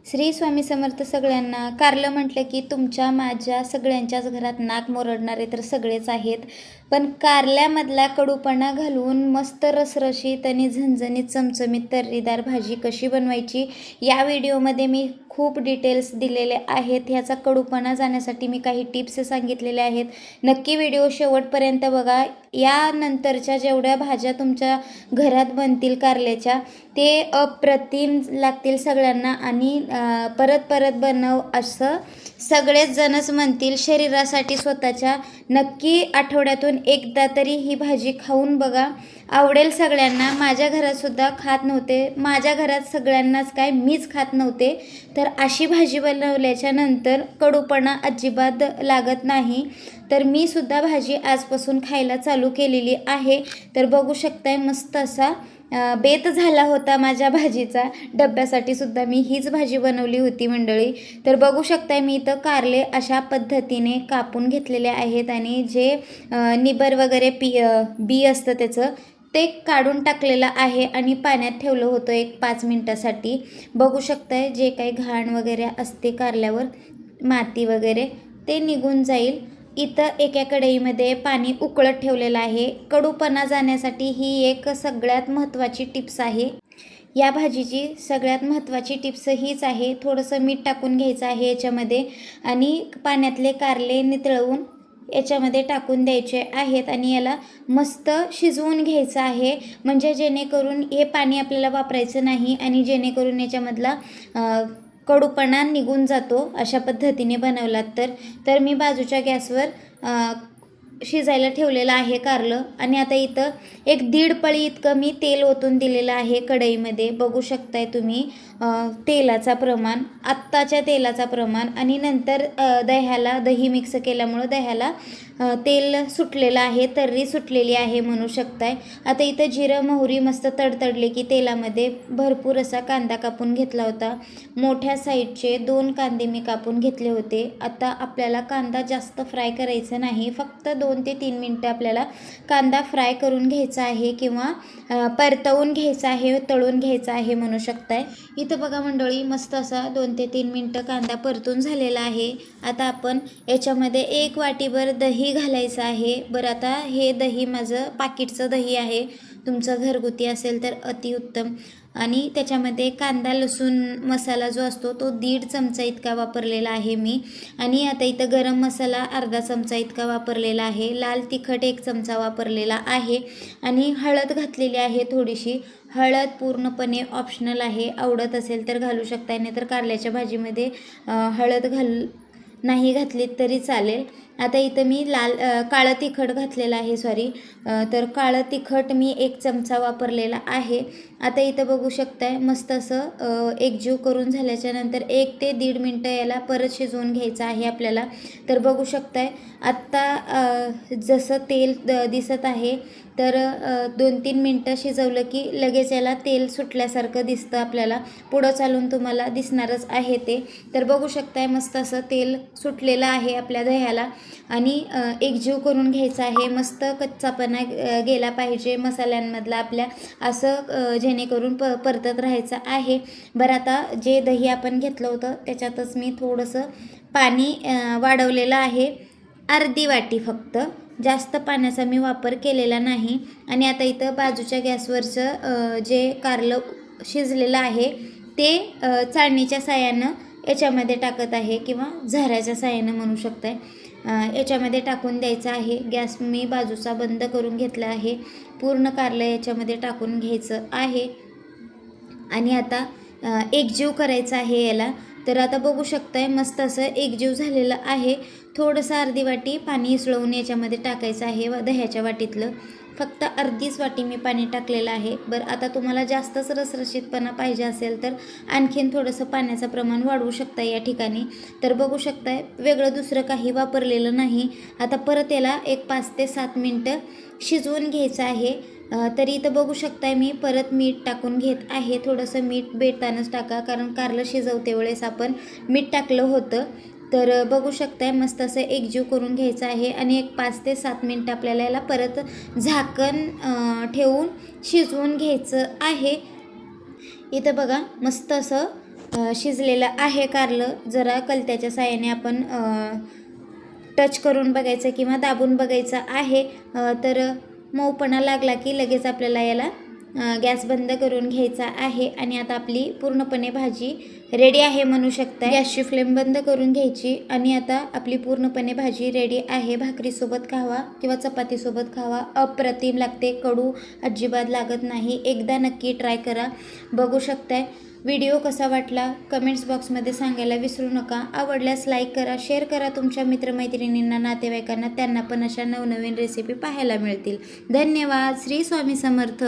श्री स्वामी समर्थ सगळ्यांना. कारलं म्हटलं की तुमच्या माझ्या सगळ्यांच्याच घरात नाक मोरडणारे तर सगळेच आहेत. पण कारल्यामधला कडूपणा घालून मस्त रसरशीत आणि झणझणीत चमचमीत तर्रीदार भाजी कशी बनवायची या व्हिडिओमध्ये मी खूप डिटेल्स दिलेले आहेत. ह्याचा कडूपणा जाण्यासाठी मी काही टिप्स सांगितलेले आहेत. नक्की व्हिडिओ शेवटपर्यंत बघा. यानंतरच्या जेवढ्या भाज्या तुमच्या घरात बनतील कारल्याच्या ते अप्रतिम लागतील सगळ्यांना आणि परत परत बनव असं सगळेच जणच म्हणतील. शरीरासाठी स्वतःच्या नक्की आठवड्यातून एकदा तरी ही भाजी खाऊन बघा, आवडेल सगळ्यांना. माझ्या घरातसुद्धा खात नव्हते, माझ्या घरात सगळ्यांनाच काय मीच खात नव्हते. तर अशी भाजी बनवल्याच्या नंतर कडूपणा अजिबात लागत नाही. तर मी सुद्धा भाजी आजपासून खायला चालू केलेली आहे. तर बघू शकताय मस्त असा बेत झाला होता माझ्या भाजीचा. डब्यासाठी सुद्धा मी हीच भाजी बनवली होती मंडळी. तर बघू शकताय मी इथं कारले अशा पद्धतीने कापून घेतलेले आहेत आणि जे निबर वगैरे बी असतं त्याचं ते काढून टाकलेलं आहे आणि पाण्यात ठेवलं होतं एक 5 मिनटासाठी. बघू शकताय जे काही घाण वगैरे असते कारल्यावर, माती वगैरे ते निघून जाईल. इथं एका कढईमध्ये पाणी उकळत ठेवलेलं आहे. कडूपणा जाण्यासाठी ही एक सगळ्यात महत्त्वाची टिप्स आहे. या भाजीची सगळ्यात महत्त्वाची टिप्स हीच आहे. थोडंसं मीठ टाकून घ्यायचं आहे याच्यामध्ये आणि पाण्यातले कारले नितळवून याच्यामध्ये टाकून द्यायचे आहेत आणि याला मस्त शिजवून घ्यायचं आहे. म्हणजे जेणेकरून हे पाणी आपल्याला वापरायचं नाही आणि जेणेकरून याच्यामधला कडूपणा निघून जातो अशा पद्धतीने बनवलात तर मी बाजूच्या गॅसवर शिजायला ठेवलेलं आहे कारलं. आणि आता इथं एक 1.5 पळी इतकं मी तेल ओतून दिलेलं आहे कढईमध्ये. बघू शकताय तुम्ही तेलाचा प्रमाण, आत्ताच्या तेलाचा प्रमाण. आणि नंतर दही मिक्स केल्यामुळं दह्याला तेल सुटलेलं आहे, तर्री सुटलेली आहे म्हणू शकताय. आता इथं जिरं मोहरी मस्त तडतडले की तेलामध्ये भरपूर असा कांदा कापून घेतला होता. मोठ्या साईजचे 2 कांदे मी कापून घेतले होते. आता आपल्याला कांदा जास्त फ्राय करायचं नाही, फक्त 2 ते 3 मिनटं आपल्याला कांदा फ्राय करून घ्यायचा आहे किंवा परतवून घ्यायचा आहे, तळून घ्यायचा आहे म्हणू शकताय. इथं बघा मंडळी मस्त असा 2 ते 3 मिनटं कांदा परतून झालेला आहे. आता आपण याच्यामध्ये 1 वाटीभर दही घालायचं आहे. बरं, आता हे दही माझं पाकिटचं दही आहे, तुमचं घरगुती असेल तर अतिउत्तम. आणि त्याच्यामध्ये कांदा लसूण मसाला जो असतो तो 1.5 चमचा इतका वापरलेला आहे मी. आणि आता इथं गरम मसाला अर्धा चमचा इतका वापरलेला आहे. लाल तिखट 1 चमचा वापरलेला आहे आणि हळद घातलेली आहे थोडीशी. हळद पूर्णपणे ऑप्शनल आहे, आवडत असेल तर घालू शकता, नाही तर कारल्याच्या भाजीमध्ये हळद नाही घातली तरी चालेल. आता इथं मी काळं तिखट घातलेलं आहे, तर काळं तिखट मी 1 चमचा वापरलेला आहे. आता इथं बघू शकताय मस्त असं एकजीव करून झाल्याच्या नंतर 1 ते 1.5 मिनटं याला परत शिजवून घ्यायचं आहे आपल्याला. तर बघू शकताय आत्ता जसं तेल दिसत आहे तर 2-3 मिनटं शिजवलं की लगेच याला तेल सुटल्यासारखं दिसतं आपल्याला. पुढं चालून तुम्हाला दिसणारच आहे ते. तर बघू शकताय मस्त असं तेल सुटलेलं आहे आपल्या दह्याला आणि एकजीव करून घ्यायचं आहे. मस्त कच्चापणा गेला पाहिजे मसाल्यांमधला आपल्या, असं जेणेकरून परतत राहायचं आहे. बरं, आता जे दही आपण घेतलं होतं त्याच्यातच मी थोडंसं पाणी वाढवलेलं आहे, अर्धी वाटी फक्त, जास्त पाण्याचा मी वापर केलेला नाही. आणि आता इथं बाजूच्या गॅसवरचं जे कारलं शिजलेलं आहे ते चाळणीच्या साहाय्यानं याच्यामध्ये टाकत आहे किंवा झाऱ्याच्या साहाय्यानं म्हणू शकताय. याच्यामध्ये टाकून द्यायचं आहे. गॅस मी बाजूचा बंद करून घेतला आहे. पूर्ण कारलं याच्यामध्ये टाकून घ्यायचं आहे आणि आता एकजीव करायचं आहे याला. तर आता बघू शकताय मस्त असं एकजीव झालेलं आहे. थोडंसं अर्धी वाटी पाणी इसळवून याच्यामध्ये टाकायचं आहे दह्याच्या वाटीतलं. फक्त अर्धीच वाटी मी पाणी टाकलेलं आहे. बरं, आता तुम्हाला जास्तच रसरशीतपणा पाहिजे असेल तर आणखीन थोडंसं पाण्याचं प्रमाण वाढवू शकता या ठिकाणी. तर बघू शकताय वेगळं दुसरं काही वापरलेलं नाही. आता परत याला एक 5 ते 7 मिनटं शिजवून घ्यायचं आहे. तरी इथं बघू शकताय मी परत मीठ टाकून घेत आहे. थोडंसं मीठ बेतानच टाका, कारण कारलं शिजवते वेळेस आपण मीठ टाकलं होतं. तर बघू शकताय मस्त असं एकजीव करून घ्यायचं आहे आणि एक 5 ते 7 मिनटं आपल्याला याला परत झाकण ठेवून शिजवून घ्यायचं आहे. इथं बघा मस्त असं शिजलेलं आहे कारलं. जरा कलत्याच्या साहाय्याने आपण टच करून बघायचं किंवा दाबून बघायचं आहे. तर मऊपणा लागला की लगेच आपल्याला याला गॅस बंद करून घ्यायचा आहे. आणि आता आपली पूर्णपणे भाजी रेडी आहे म्हणू शकता. गॅसची फ्लेम बंद करून घ्यायची आणि आता आपली पूर्णपणे भाजी रेडी आहे. भाकरीसोबत खावा किंवा चपातीसोबत खावा, अप्रतिम लागते. कडू अजिबात लागत नाही. एकदा नक्की ट्राय करा. बघू शकताय. व्हिडिओ कसा वाटला कमेंट्स बॉक्समध्ये सांगायला विसरू नका. आवडल्यास लाईक करा, शेअर करा तुमच्या मित्रमैत्रिणींना, नातेवाईकांना. त्यांना पण अशा नवनवीन रेसिपी पाहायला मिळतील. धन्यवाद. श्री स्वामी समर्थ.